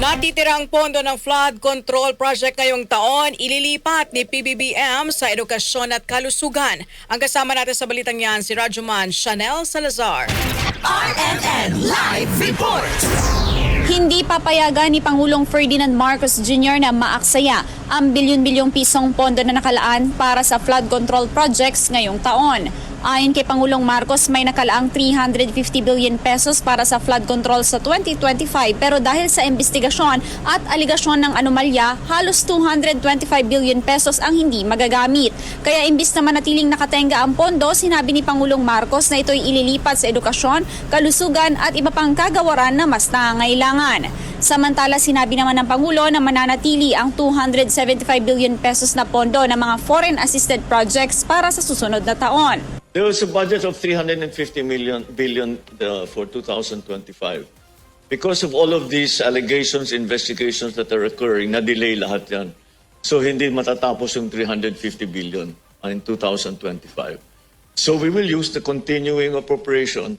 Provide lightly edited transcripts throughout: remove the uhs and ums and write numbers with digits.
Natitirang pondo ng flood control project ngayong taon, ililipat ni PBBM sa edukasyon at kalusugan. Ang kasama natin sa balitang yan, si Rajuman Chanel Salazar. RMN Live Report! Hindi papayagan ni Pangulong Ferdinand Marcos Jr. na maaksaya ang bilyon-bilyong pisong pondo na nakalaan para sa flood control projects ngayong taon. Ayon kay Pangulong Marcos, may nakalaang 350 billion pesos para sa flood control sa 2025 pero dahil sa investigasyon at aligasyon ng anomalya, halos 225 billion pesos ang hindi magagamit. Kaya imbis na manatiling nakatenga ang pondo, sinabi ni Pangulong Marcos na ito'y ililipat sa edukasyon, kalusugan at iba pang kagawaran na mas nangangailangan. Samantala, sinabi naman ng Pangulo na mananatili ang 275 billion pesos na pondo ng mga foreign assisted projects para sa susunod na taon. There was a budget of 350 billion for 2025. Because of all of these allegations, investigations that are occurring, na-delay lahat yan. So hindi matatapos yung 350 billion in 2025. So we will use the continuing appropriation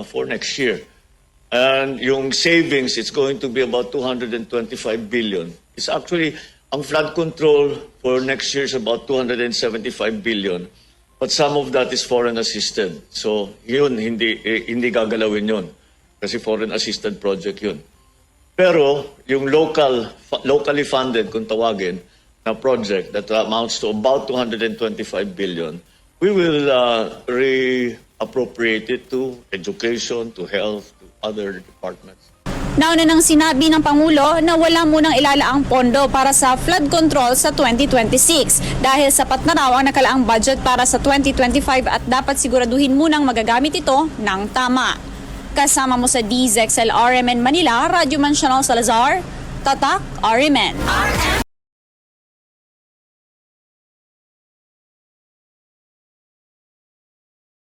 for next year. And yung savings, it's going to be about 225 billion. It's actually, ang flood control for next year is about 275 billion. But some of that is foreign assisted. So yun, hindi gagalawin yun. Kasi foreign assisted project yun. Pero yung locally funded, kung tawagin, na project that amounts to about 225 billion, we will reappropriate it to education, to health, to other departments. Nauna nang sinabi ng Pangulo na wala munang ilalaang pondo para sa flood control sa 2026 dahil sapat na raw ang nakalaang budget para sa 2025 at dapat siguraduhin munang magagamit ito ng tama. Kasama mo sa DZXL RMN Manila, Rajuman Chanel Salazar, Tatak RMN.